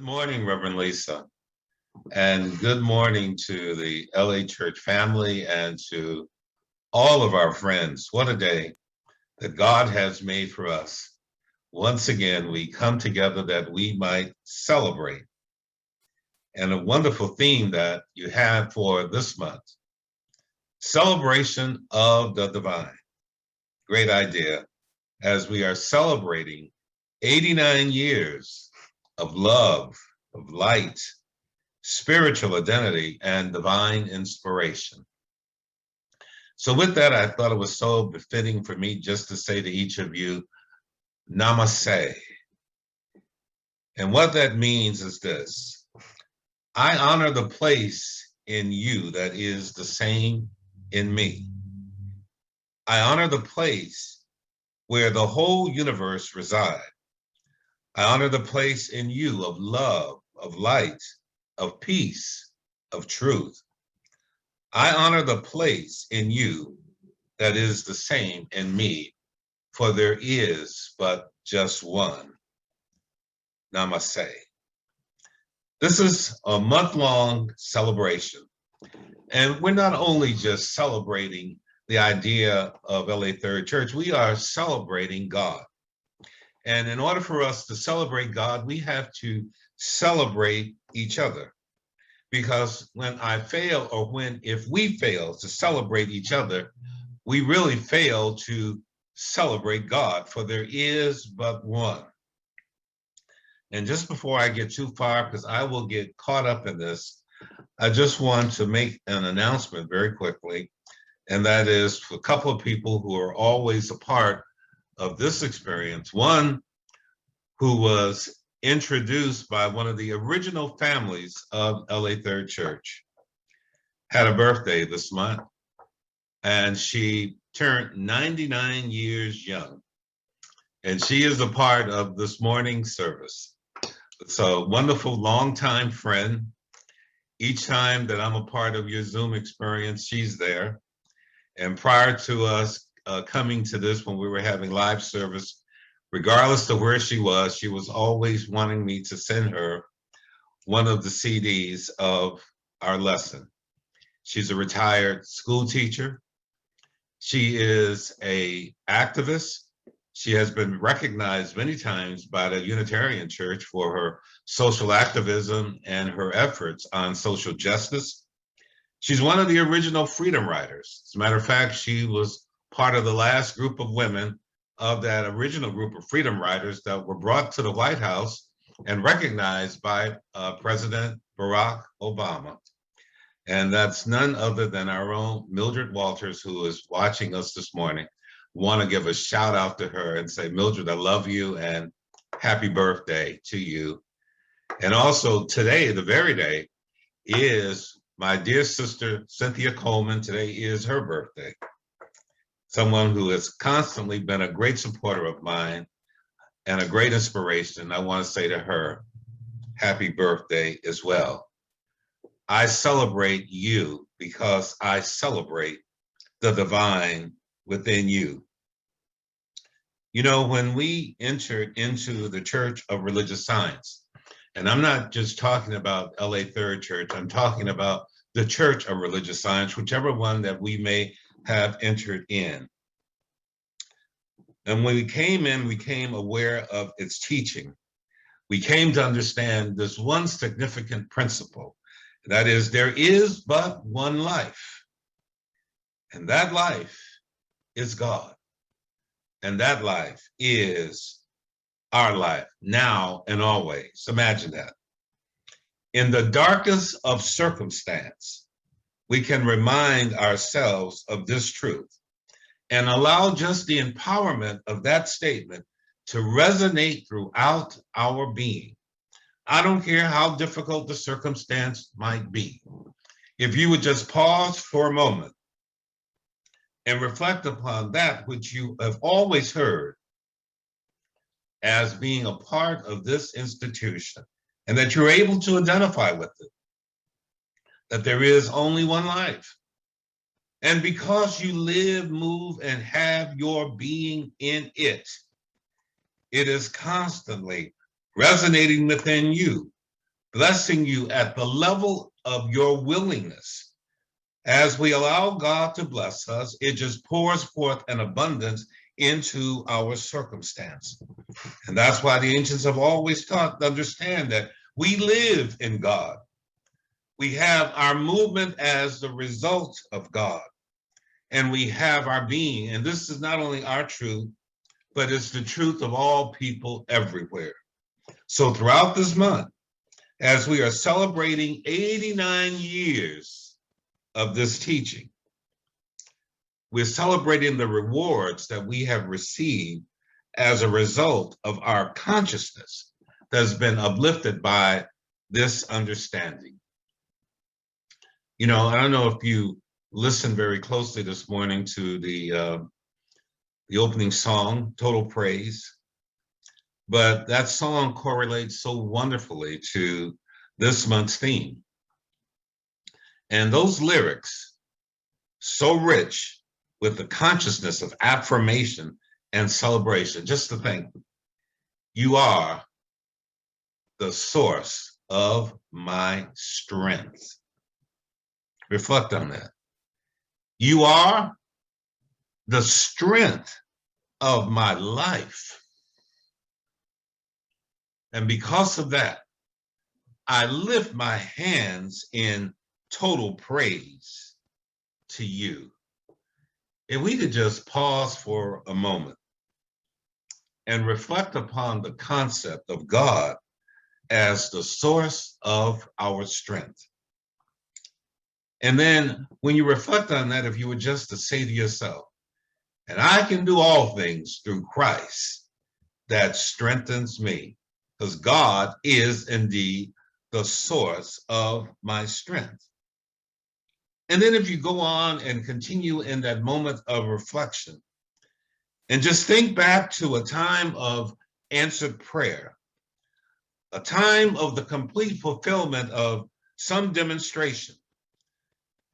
Good morning, Reverend Lisa, and good morning to the LA Church family and to all of our friends. What a day that God has made for us. Once again, we come together that we might celebrate. And a wonderful theme that you have for this month, celebration of the divine. Great idea, as we are celebrating 89 years of love, of light, spiritual identity, and divine inspiration. So with that, I thought it was so befitting for me just to say to each of you, namaste. And what that means is this: I honor the place in you that is the same in me. I honor the place where the whole universe resides. I honor the place in you of love, of light, of peace, of truth. I honor the place in you that is the same in me, for there is but just one. Namaste. This is a month-long celebration, and we're not only just celebrating the idea of LA Third Church, we are celebrating God. And in order for us to celebrate God, we have to celebrate each other. Because when I fail, or if we fail to celebrate each other, we really fail to celebrate God, for there is but one. And just before I get too far, because I will get caught up in this, I just want to make an announcement very quickly, and that is for a couple of people who are always a part of this experience. One who was introduced by one of the original families of LA Third Church, had a birthday this month, and she turned 99 years young. And she is a part of this morning's service. So wonderful longtime friend. Each time that I'm a part of your Zoom experience, she's there. And prior to us coming to this, when we were having live service, regardless of where she was always wanting me to send her one of the CDs of our lesson. She's a retired school teacher. She is an activist. She has been recognized many times by the Unitarian Church for her social activism and her efforts on social justice. She's one of the original freedom riders. As a matter of fact, she was part of the last group of women of that original group of freedom riders that were brought to the White House and recognized by President Barack Obama. And that's none other than our own Mildred Walters, who is watching us this morning. Want to give a shout out to her and say, Mildred, I love you and happy birthday to you. And also today, the very day, is my dear sister, Cynthia Coleman. Today is her birthday. Someone who has constantly been a great supporter of mine and a great inspiration. I want to say to her, happy birthday as well. I celebrate you because I celebrate the divine within you. You know, when we entered into the Church of Religious Science, and I'm not just talking about LA Third Church, I'm talking about the Church of Religious Science, whichever one that we may have entered in. And when we came in, we became aware of its teaching. We came to understand this one significant principle, that is, there is but one life, and that life is God. And that life is our life, now and always. Imagine that. In the darkest of circumstance, we can remind ourselves of this truth and allow just the empowerment of that statement to resonate throughout our being. I don't care how difficult the circumstance might be. If you would just pause for a moment and reflect upon that which you have always heard as being a part of this institution, and that you're able to identify with it, that there is only one life. And because you live, move, and have your being in it, it is constantly resonating within you blessing you at the level of your willingness. As we allow God to bless us, it just pours forth an abundance into our circumstance. And that's why the ancients have always taught to understand that we live in God. We have our movement as the result of God, and we have our being. And this is not only our truth, but it's the truth of all people everywhere. So throughout this month, as we are celebrating 89 years of this teaching, we're celebrating the rewards that we have received as a result of our consciousness that's been uplifted by this understanding. You know, I don't know if you listened very closely this morning to the opening song, Total Praise, but that song correlates so wonderfully to this month's theme. And those lyrics, so rich with the consciousness of affirmation and celebration. Just to think, you are the source of my strength. Reflect on that. You are the strength of my life. And because of that, I lift my hands in total praise to you. If we could just pause for a moment and reflect upon the concept of God as the source of our strength. And then when you reflect on that, if you were just to say to yourself, and I can do all things through Christ that strengthens me, because God is indeed the source of my strength. And then if you go on and continue in that moment of reflection, and just think back to a time of answered prayer, a time of the complete fulfillment of some demonstration,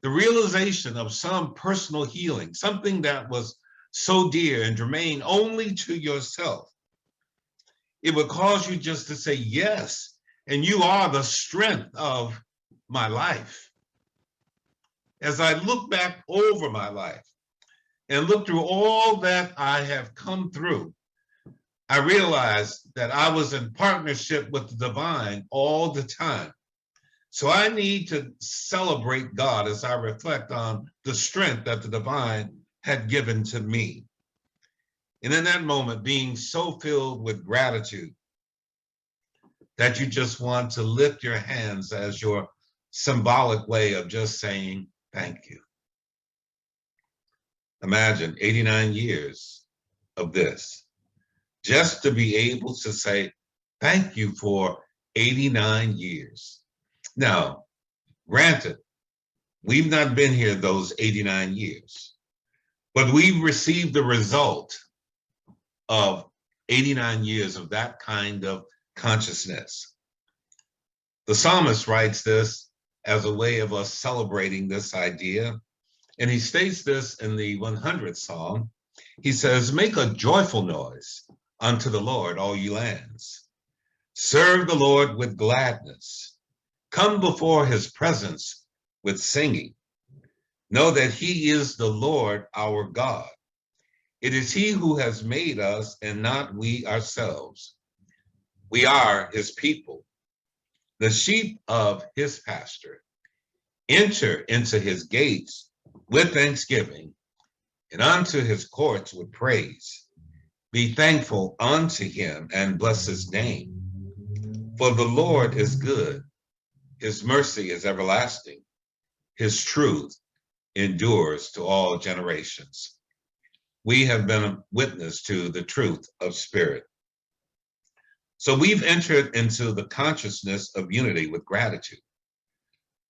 the realization of some personal healing, something that was so dear and germane only to yourself. It would cause you just to say, yes, and you are the strength of my life. As I look back over my life and look through all that I have come through, I realized that I was in partnership with the divine all the time. So I need to celebrate God as I reflect on the strength that the divine had given to me. And in that moment, being so filled with gratitude that you just want to lift your hands as your symbolic way of just saying, thank you. Imagine 89 years of this, just to be able to say, thank you for 89 years. Now, granted, we've not been here those 89 years, but we've received the result of 89 years of that kind of consciousness. The psalmist writes this as a way of us celebrating this idea. And he states this in the 100th Psalm. He says, make a joyful noise unto the Lord, all ye lands. Serve the Lord with gladness. Come before his presence with singing. Know that he is the Lord our God. It is he who has made us and not we ourselves. We are his people, the sheep of his pasture. Enter into his gates with thanksgiving and unto his courts with praise. Be thankful unto him and bless his name. For the Lord is good. His mercy is everlasting. His truth endures to all generations. We have been a witness to the truth of spirit. So we've entered into the consciousness of unity with gratitude.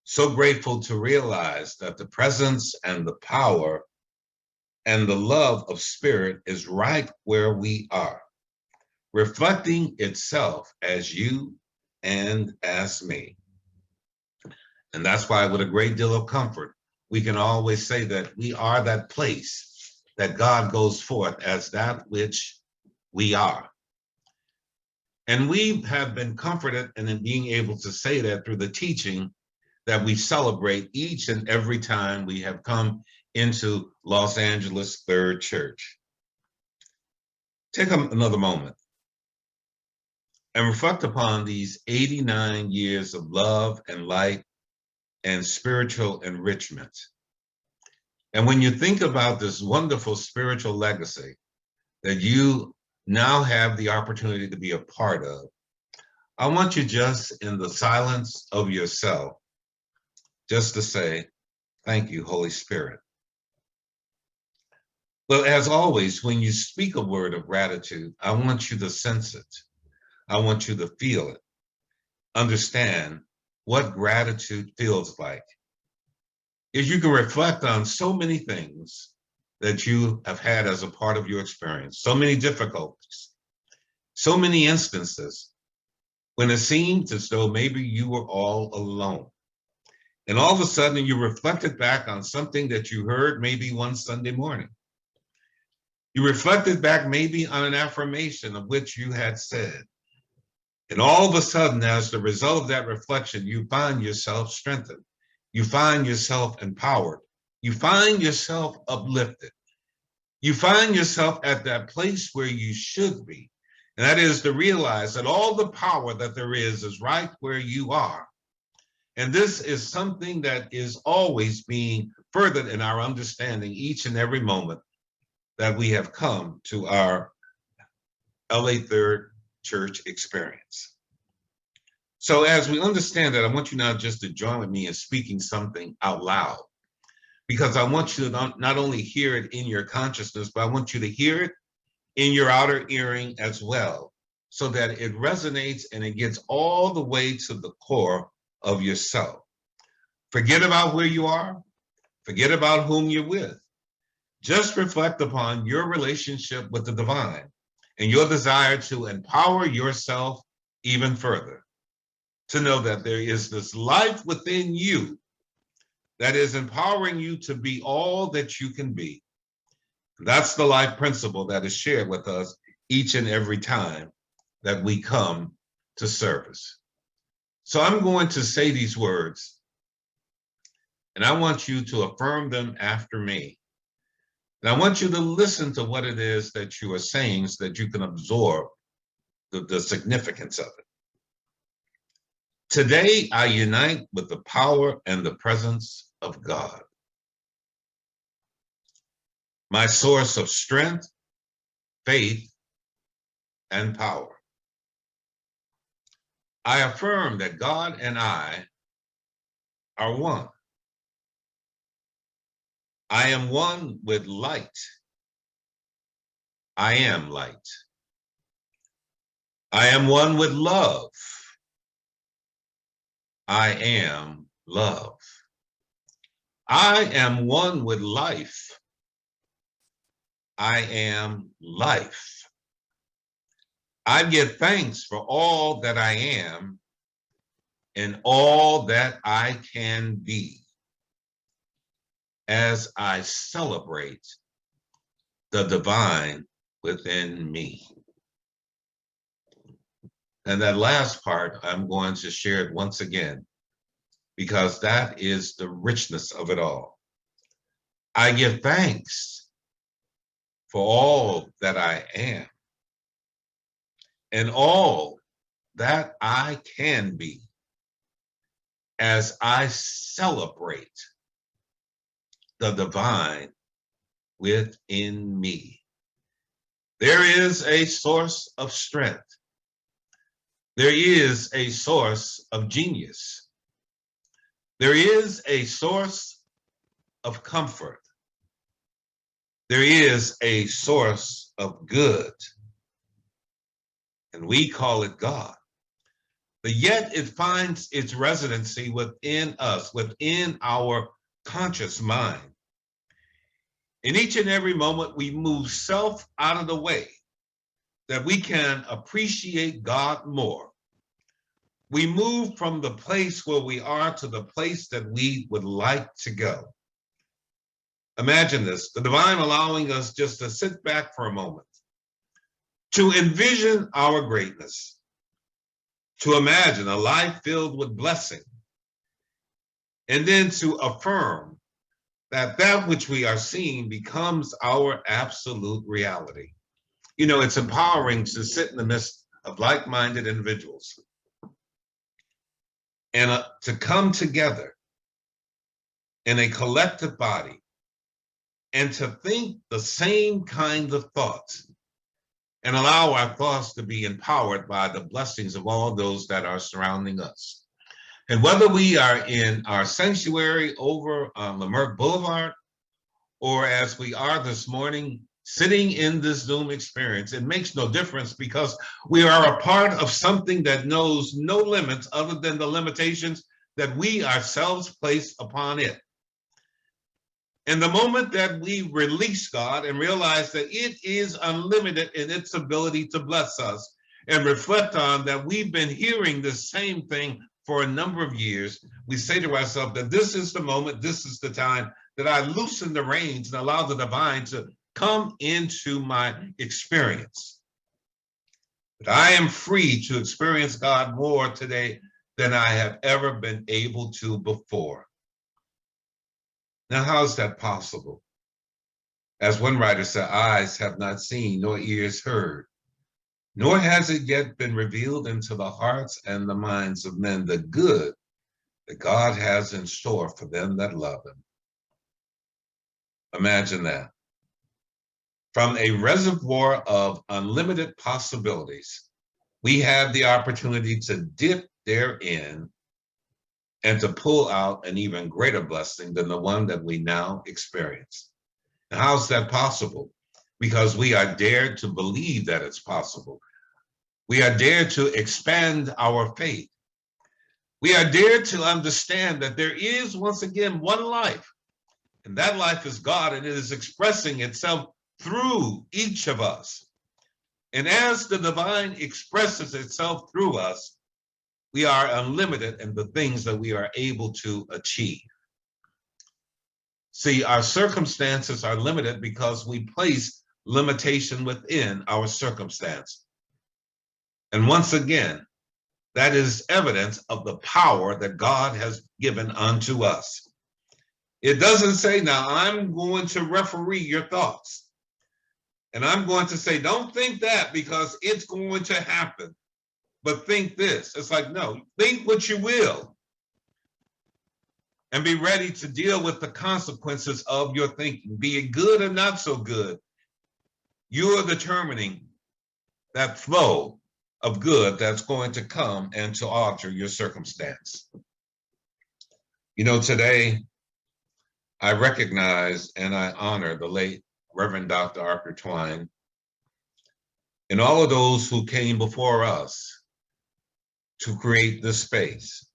So grateful to realize that the presence and the power and the love of spirit is right where we are, reflecting itself as you and as me. And that's why with a great deal of comfort, we can always say that we are that place that God goes forth as that which we are. And we have been comforted in being able to say that through the teaching that we celebrate each and every time we have come into Los Angeles Third Church. Take another moment and reflect upon these 89 years of love and light and spiritual enrichment. And when you think about this wonderful spiritual legacy that you now have the opportunity to be a part of, I want you just in the silence of yourself, just to say, thank you, Holy Spirit. Well, as always, when you speak a word of gratitude, I want you to sense it. I want you to feel it. Understand what gratitude feels like. If you can reflect on so many things that you have had as a part of your experience, so many difficulties, so many instances when it seemed as though maybe you were all alone. And all of a sudden you reflected back on something that you heard maybe one Sunday morning. You reflected back maybe on an affirmation of which you had said. And all of a sudden, as the result of that reflection, you find yourself strengthened. You find yourself empowered. You find yourself uplifted. You find yourself at that place where you should be. And that is to realize that all the power that there is right where you are. And this is something that is always being furthered in our understanding each and every moment that we have come to our LA Third Church experience. So as we understand that, I want you now just to join with me in speaking something out loud, because I want you to not only hear it in your consciousness, but I want you to hear it in your outer hearing as well, so that it resonates and it gets all the way to the core of yourself. Forget about where you are. Forget about whom you're with. Just reflect upon your relationship with the divine and your desire to empower yourself even further, to know that there is this life within you that is empowering you to be all that you can be. That's the life principle that is shared with us each and every time that we come to service. So I'm going to say these words, and I want you to affirm them after me. And I want you to listen to what it is that you are saying so that you can absorb the significance of it. Today, I unite with the power and the presence of God, my source of strength, faith, and power. I affirm that God and I are one. I am one with light. I am light. I am one with love. I am love. I am one with life. I am life. I give thanks for all that I am and all that I can be as I celebrate the divine within me. And that last part, I'm going to share it once again, because that is the richness of it all. I give thanks for all that I am and all that I can be as I celebrate the divine within me. There is a source of strength. There is a source of genius. There is a source of comfort. There is a source of good. And we call it God. But yet it finds its residency within us, within our conscious mind. In each and every moment, we move self out of the way that we can appreciate God more. We move from the place where we are to the place that we would like to go. Imagine this, the divine allowing us just to sit back for a moment, to envision our greatness, to imagine a life filled with blessing, and then to affirm that that which we are seeing becomes our absolute reality. You know, it's empowering to sit in the midst of like-minded individuals and to come together in a collective body and to think the same kind of thoughts and allow our thoughts to be empowered by the blessings of all those that are surrounding us. And whether we are in our sanctuary over on Leimert Boulevard, or as we are this morning, sitting in this Zoom experience, it makes no difference because we are a part of something that knows no limits other than the limitations that we ourselves place upon it. And the moment that we release God and realize that it is unlimited in its ability to bless us, and reflect on that we've been hearing the same thing for a number of years, we say to ourselves that this is the moment, this is the time that I loosen the reins and allow the divine to come into my experience. But I am free to experience God more today than I have ever been able to before. Now, how is that possible? As one writer said, eyes have not seen, nor ears heard, nor has it yet been revealed into the hearts and the minds of men the good that God has in store for them that love him. Imagine that. From a reservoir of unlimited possibilities, we have the opportunity to dip therein and to pull out an even greater blessing than the one that we now experience. And how's that possible? Because we are dared to believe that it's possible. We are dared to expand our faith. We are dared to understand that there is, once again, one life, and that life is God, and it is expressing itself through each of us. And as the divine expresses itself through us, we are unlimited in the things that we are able to achieve. See, our circumstances are limited because we place limitation within our circumstance. And once again, that is evidence of the power that God has given unto us. It doesn't say, now I'm going to referee your thoughts. And I'm going to say, don't think that because it's going to happen. But think this. It's like, no, think what you will. And be ready to deal with the consequences of your thinking, be it good or not so good. You are determining that flow of good that's going to come and to alter your circumstance. You know, today, I recognize and I honor the late Reverend Dr. Arthur Twine and all of those who came before us to create this space,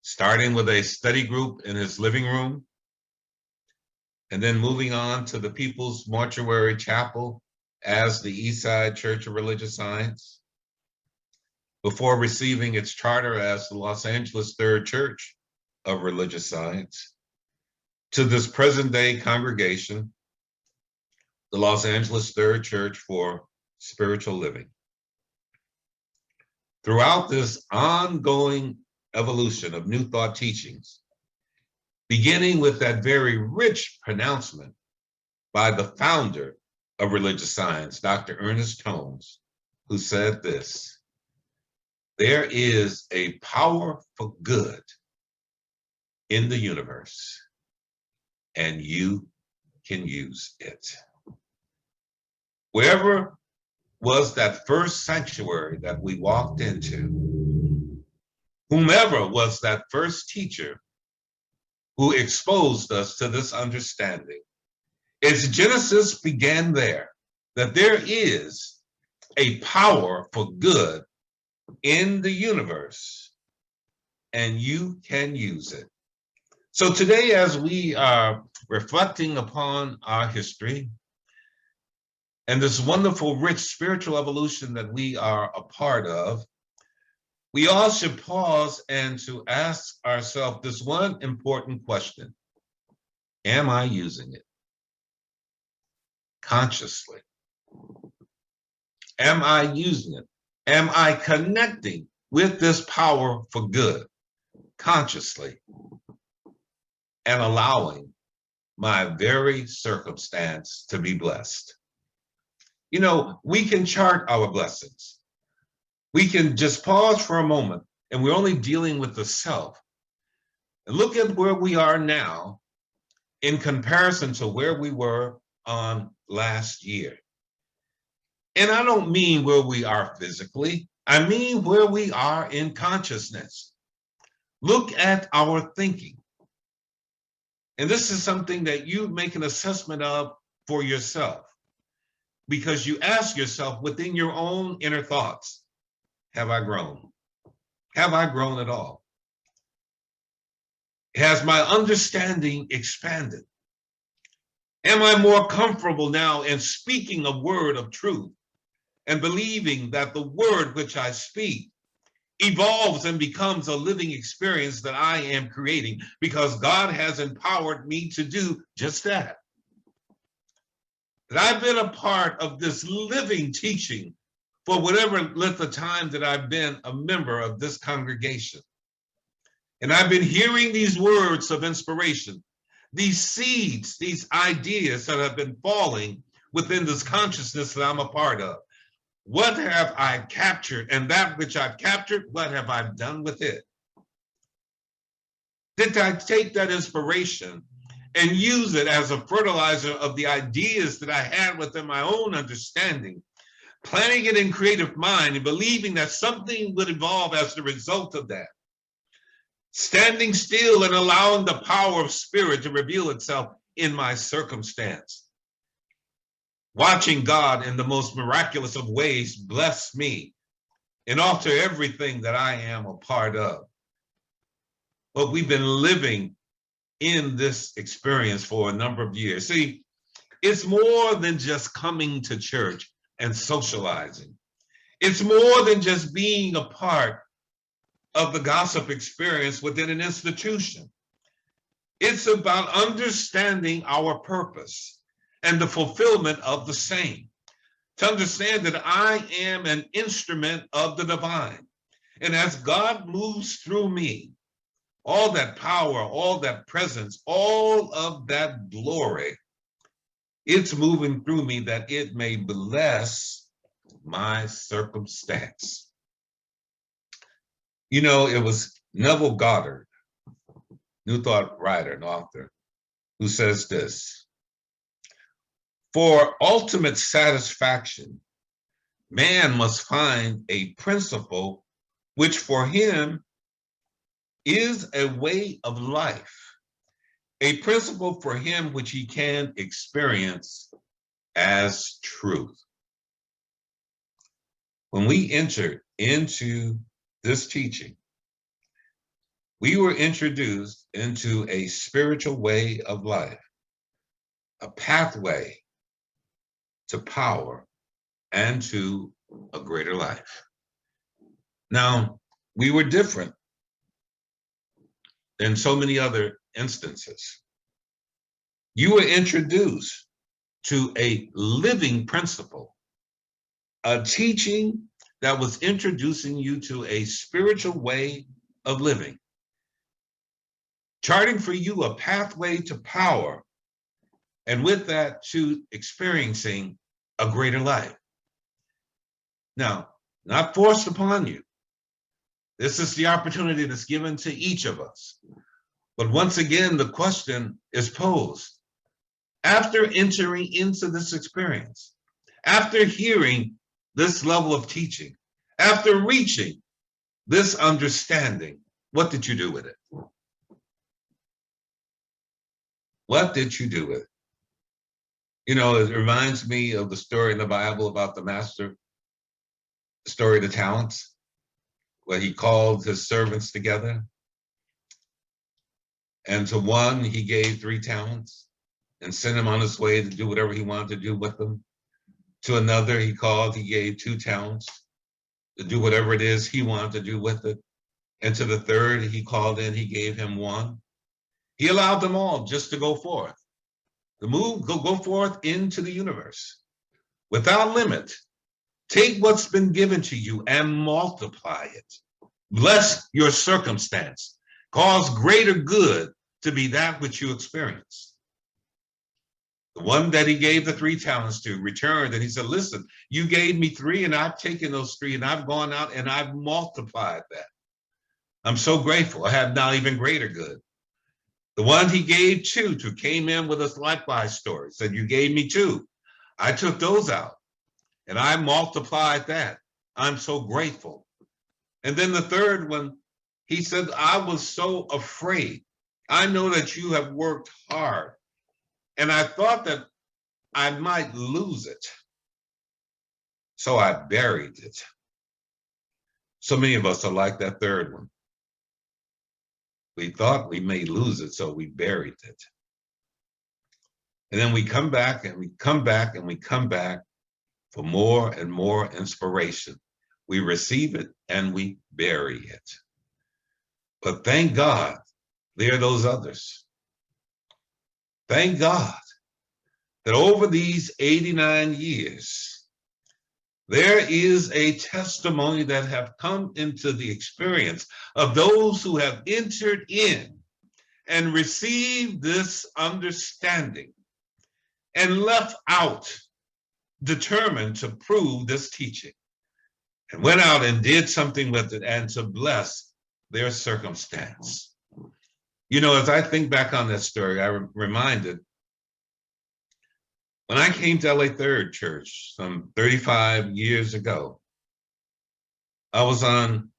starting with a study group in his living room, and then moving on to the People's Mortuary Chapel as the Eastside Church of Religious Science, before receiving its charter as the Los Angeles Third Church of Religious Science, to this present-day congregation, the Los Angeles Third Church for Spiritual Living. Throughout this ongoing evolution of New Thought teachings, beginning with that very rich pronouncement by the founder of religious science, Dr. Ernest Holmes, who said this: there is a power for good in the universe, and you can use it. Wherever was that first sanctuary that we walked into, whomever was that first teacher who exposed us to this understanding, its genesis began there, that there is a power for good in the universe, and you can use it. So today, as we are reflecting upon our history and this wonderful, rich spiritual evolution that we are a part of, we all should pause and to ask ourselves this one important question: am I using it consciously? Am I using it? Am I connecting with this power for good, consciously, and allowing my very circumstance to be blessed. You know, we can chart our blessings. We can just pause for a moment, and we're only dealing with the self. And look at where we are now in comparison to where we were on last year. And I don't mean where we are physically, I mean where we are in consciousness. Look at our thinking. And this is something that you make an assessment of for yourself, because you ask yourself within your own inner thoughts, have I grown? Have I grown at all? Has my understanding expanded? Am I more comfortable now in speaking a word of truth and believing that the word which I speak evolves and becomes a living experience that I am creating, because God has empowered me to do just that? That I've been a part of this living teaching for whatever length of time that I've been a member of this congregation. And I've been hearing these words of inspiration, these seeds, these ideas that have been falling within this consciousness that I'm a part of. What have I captured? And that which I've captured, what have I done with it? Did I take that inspiration and use it as a fertilizer of the ideas that I had within my own understanding, planting it in creative mind and believing that something would evolve as the result of that? Standing still and allowing the power of spirit to reveal itself in my circumstance. Watching God in the most miraculous of ways bless me and alter everything that I am a part of. But we've been living in this experience for a number of years. See, it's more than just coming to church and socializing. It's more than just being a part of the gossip experience within an institution. It's about understanding our purpose and the fulfillment of the same. To understand that I am an instrument of the divine. And as God moves through me, all that power, all that presence, all of that glory, it's moving through me that it may bless my circumstance. You know, it was Neville Goddard, New Thought writer and author, who says this: for ultimate satisfaction, man must find a principle which for him is a way of life, a principle for him which he can experience as truth. When we entered into this teaching, we were introduced into a spiritual way of life, a pathway to power and to a greater life. Now, we were different than so many other instances. You were introduced to a living principle, a teaching that was introducing you to a spiritual way of living, charting for you a pathway to power, and with that to experiencing a greater life. Now, not forced upon you. This is the opportunity that's given to each of us. But once again, the question is posed. After entering into this experience, after hearing this level of teaching, after reaching this understanding, what did you do with it? What did you do with it? You know, it reminds me of the story in the Bible about the master, the story of the talents, where he called his servants together. And to one, he gave 3 talents and sent him on his way to do whatever he wanted to do with them. To another, he gave 2 talents to do whatever it is he wanted to do with it. And to the third, he called in, he gave him 1. He allowed them all just to go forth, to go forth into the universe without limit. Take what's been given to you and multiply it. Bless your circumstance. Cause greater good to be that which you experience. The one that he gave the 3 talents to returned, and he said, listen, you gave me 3 and I've taken those 3 and I've gone out and I've multiplied that. I'm so grateful. I have now even greater good. The one he gave 2 to came in with us likewise story, said, you gave me 2. I took those out and I multiplied that. I'm so grateful. And then the third one, he said, I was so afraid. I know that you have worked hard. And I thought that I might lose it. So I buried it. So many of us are like that third one. We thought we may lose it, so we buried it. And then we come back and we come back and we come back for more and more inspiration. We receive it and we bury it. But thank God, there are those others. Thank God that over these 89 years, there is a testimony that have come into the experience of those who have entered in and received this understanding and left out, determined to prove this teaching, and went out and did something with it and to bless their circumstance. You know, as I think back on this story, I'm reminded when I came to LA Third Church some 35 years ago, I was on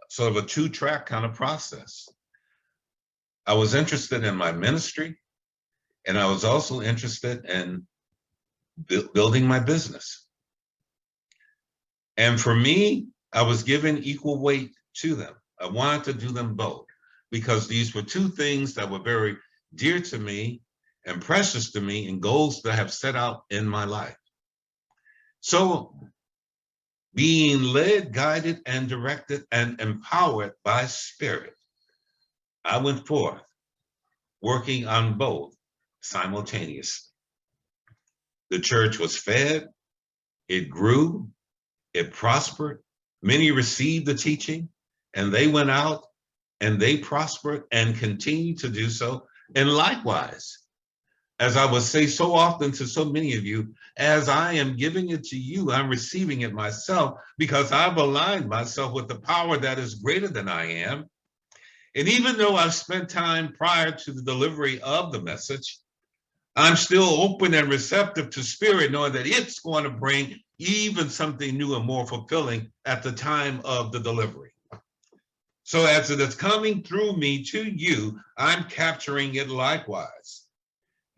sort of a 2-track kind of process. I was interested in my ministry, and I was also interested in building my business. And for me, I was given equal weight to them. I wanted to do them both because these were 2 things that were very dear to me and precious to me and goals that I have set out in my life. So being led, guided, and directed and empowered by Spirit, I went forth working on both simultaneously. The church was fed, it grew, it prospered. Many received the teaching and they went out and they prospered and continue to do so. And likewise, as I would say so often to so many of you, as I am giving it to you, I'm receiving it myself because I've aligned myself with the power that is greater than I am. And even though I've spent time prior to the delivery of the message, I'm still open and receptive to Spirit, knowing that it's going to bring even something new and more fulfilling at the time of the delivery. So as it is coming through me to you, I'm capturing it likewise.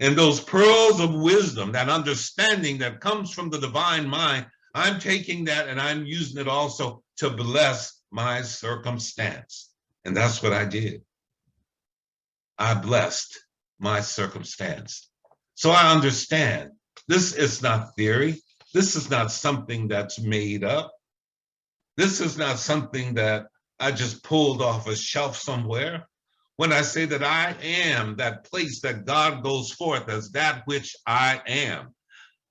And those pearls of wisdom, that understanding that comes from the divine mind, I'm taking that and I'm using it also to bless my circumstance. And that's what I did. I blessed my circumstance. So I understand this is not theory. This is not something that's made up. This is not something that I just pulled off a shelf somewhere. When I say that I am that place that God goes forth as that which I am,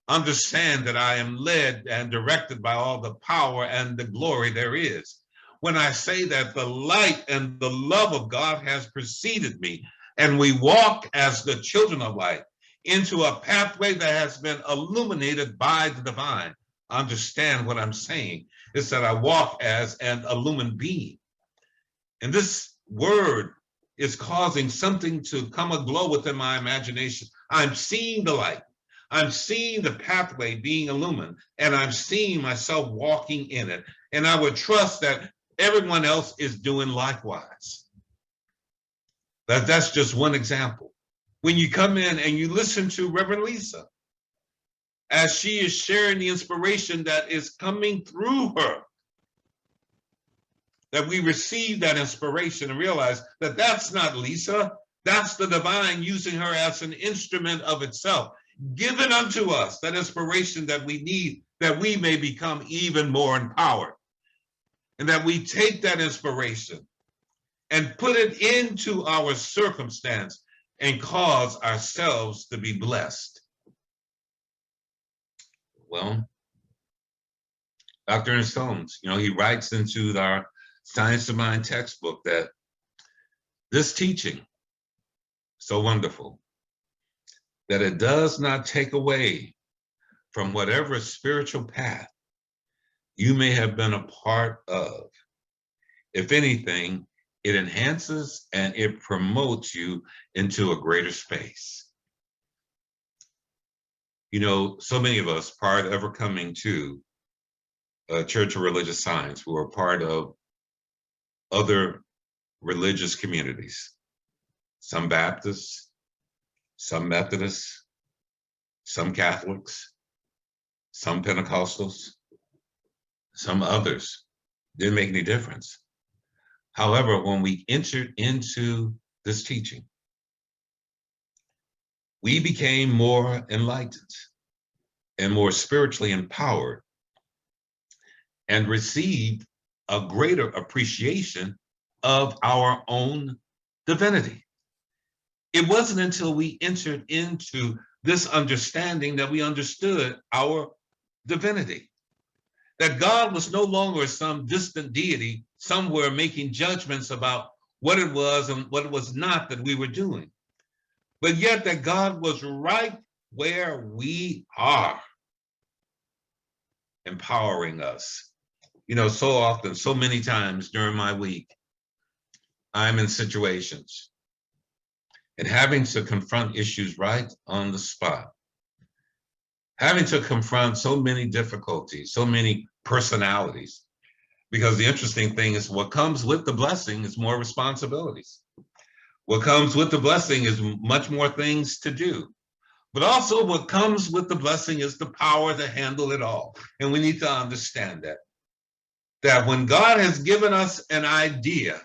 understand that I am led and directed by all the power and the glory there is. When I say that the light and the love of God has preceded me, and we walk as the children of light into a pathway that has been illuminated by the divine. Understand what I'm saying is that I walk as an illumined being. And this word is causing something to come aglow within my imagination. I'm seeing the light. I'm seeing the pathway being illumined, and I'm seeing myself walking in it. And I would trust that everyone else is doing likewise. That's just one example. When you come in and you listen to Reverend Lisa, as she is sharing the inspiration that is coming through her, that we receive that inspiration and realize that that's not Lisa, that's the divine using her as an instrument of itself, given unto us that inspiration that we need, that we may become even more empowered, and that we take that inspiration and put it into our circumstance and cause ourselves to be blessed. Well, Dr. Stones, he writes into our Science of Mind textbook that this teaching, so wonderful, that it does not take away from whatever spiritual path you may have been a part of. If anything, it enhances and it promotes you into a greater space. You know, so many of us, prior to ever coming to a Church of Religious Science, who are part of other religious communities, some Baptists, some Methodists, some Catholics, some Pentecostals, some others. Didn't make any difference. However, when we entered into this teaching, we became more enlightened and more spiritually empowered and received a greater appreciation of our own divinity. It wasn't until we entered into this understanding that we understood our divinity, that God was no longer some distant deity somewhere making judgments about what it was and what it was not that we were doing, but yet that God was right where we are, empowering us. You know, so often, so many times during my week, I'm in situations and having to confront issues right on the spot, having to confront so many difficulties, so many personalities, because the interesting thing is what comes with the blessing is more responsibilities. What comes with the blessing is much more things to do. But also what comes with the blessing is the power to handle it all. And we need to understand that when God has given us an idea,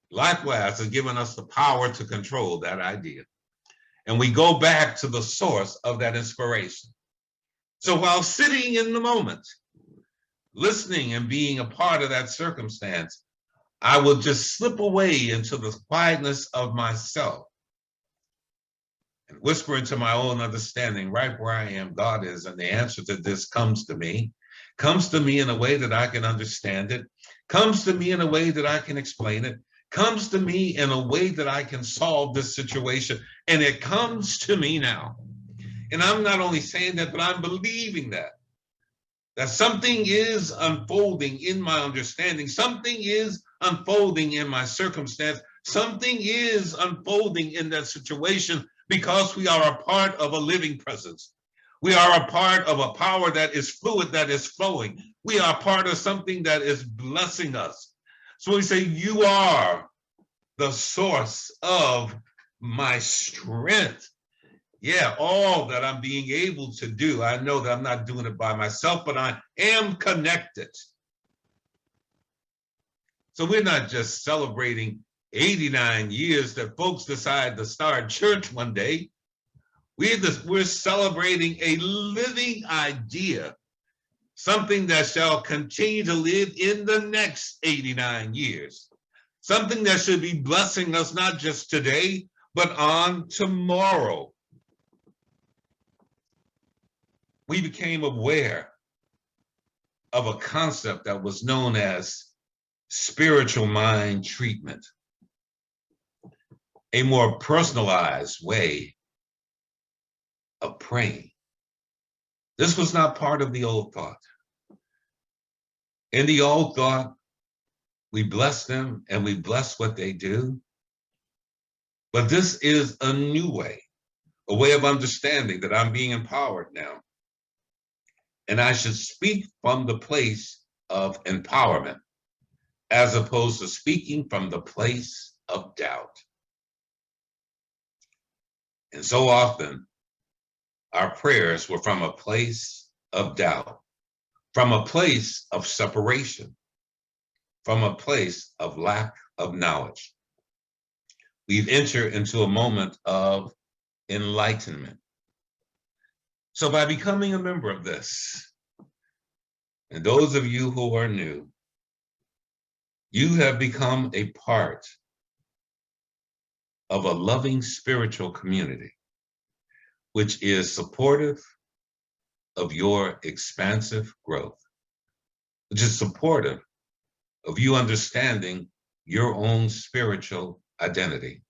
likewise has given us the power to control that idea. And we go back to the source of that inspiration. So while sitting in the moment, listening and being a part of that circumstance, I will just slip away into the quietness of myself and whisper into my own understanding, right where I am, God is, and the answer to this comes to me in a way that I can understand it, comes to me in a way that I can explain it, comes to me in a way that I can solve this situation, and it comes to me now. And I'm not only saying that, but I'm believing that something is unfolding in my understanding, something is unfolding in my circumstance, something is unfolding in that situation, because we are a part of a living presence. We are a part of a power that is fluid, that is flowing. We are part of something that is blessing us. So we say, you are the source of my strength. Yeah, all that I'm being able to do, I know that I'm not doing it by myself, but I am connected. So we're not just celebrating 89 years that folks decide to start church one day. We're celebrating a living idea, something that shall continue to live in the next 89 years, something that should be blessing us not just today, but on tomorrow. We became aware of a concept that was known as spiritual mind treatment, a more personalized way of praying. This was not part of the old thought. In the old thought, we bless them and we bless what they do. But this is a new way, a way of understanding that I'm being empowered now. And I should speak from the place of empowerment, as opposed to speaking from the place of doubt. And so often, our prayers were from a place of doubt, from a place of separation, from a place of lack of knowledge. We've entered into a moment of enlightenment. So by becoming a member of this, and those of you who are new, you have become a part of a loving spiritual community, which is supportive of your expansive growth, which is supportive of you understanding your own spiritual identity,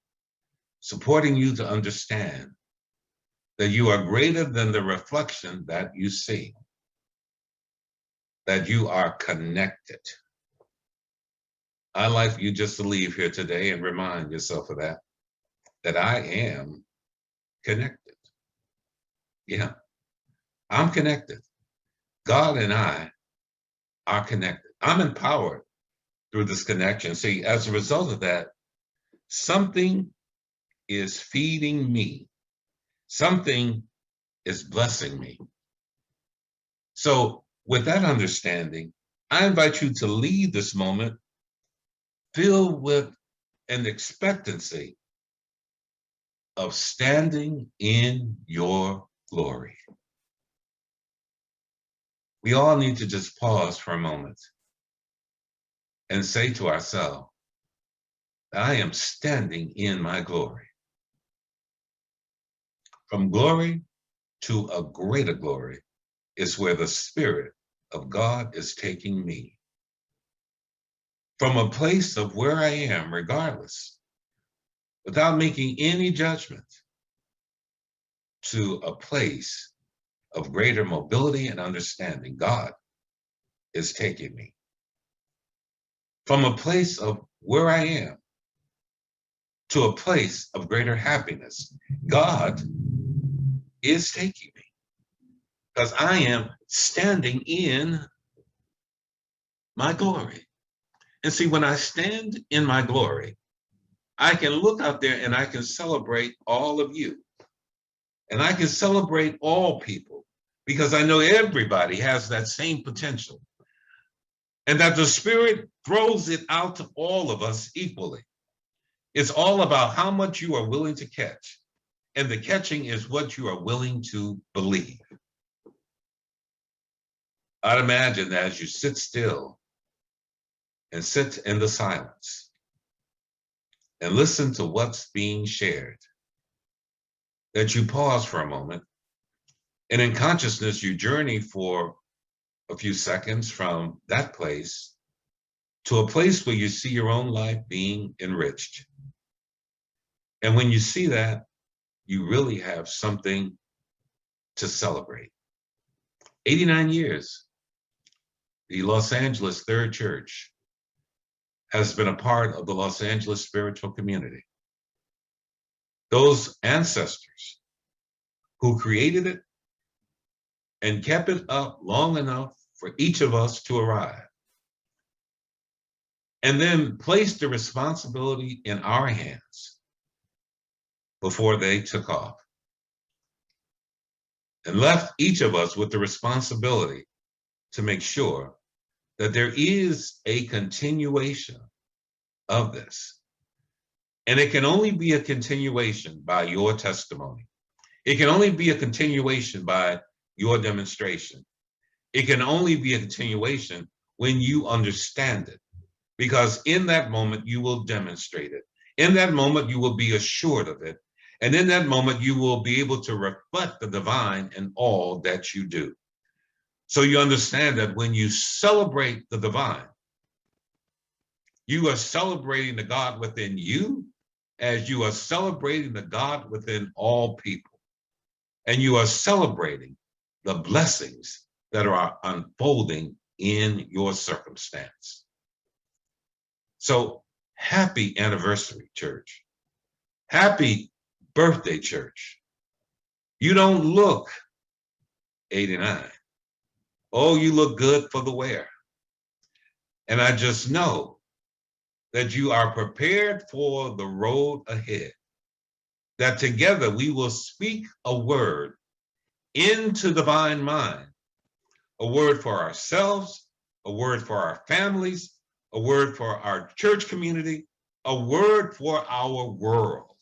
supporting you to understand that you are greater than the reflection that you see, that you are connected. I'd like for you just to leave here today and remind yourself of that I am connected. Yeah, I'm connected. God and I are connected. I'm empowered through this connection. See, as a result of that, something is feeding me. Something is blessing me. So with that understanding, I invite you to leave this moment filled with an expectancy of standing in your glory. We all need to just pause for a moment and say to ourselves, I am standing in my glory. From glory to a greater glory is where the Spirit of God is taking me. From a place of where I am, regardless, without making any judgment, to a place of greater mobility and understanding, God is taking me. From a place of where I am to a place of greater happiness, God is taking me. Because I am standing in my glory. And see, when I stand in my glory, I can look out there and I can celebrate all of you. And I can celebrate all people because I know everybody has that same potential. And that the Spirit throws it out to all of us equally. It's all about how much you are willing to catch. And the catching is what you are willing to believe. I'd imagine that as you sit still and sit in the silence and listen to what's being shared, that you pause for a moment, and in consciousness, you journey for a few seconds from that place to a place where you see your own life being enriched. And when you see that, you really have something to celebrate. 89 years, the Los Angeles Third Church has been a part of the Los Angeles spiritual community. Those ancestors who created it and kept it up long enough for each of us to arrive, and then placed the responsibility in our hands before they took off, and left each of us with the responsibility to make sure that there is a continuation of this. And it can only be a continuation by your testimony. It can only be a continuation by your demonstration. It can only be a continuation when you understand it, because in that moment you will demonstrate it. In that moment you will be assured of it. And in that moment you will be able to reflect the divine in all that you do. So you understand that when you celebrate the divine, you are celebrating the God within you as you are celebrating the God within all people. And you are celebrating the blessings that are unfolding in your circumstance. So happy anniversary, church. Happy birthday, church. You don't look 89. Oh, you look good for the wear. And I just know that you are prepared for the road ahead, that together we will speak a word into divine mind, a word for ourselves, a word for our families, a word for our church community, a word for our world.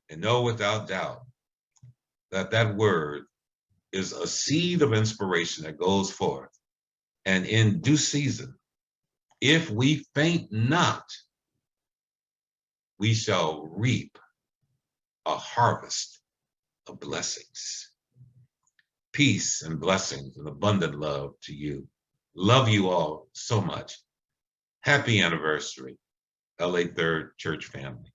And know without doubt that that word is a seed of inspiration that goes forth. And in due season, if we faint not, we shall reap a harvest of blessings. Peace and blessings and abundant love to you. Love you all so much. Happy anniversary, LA Third Church family.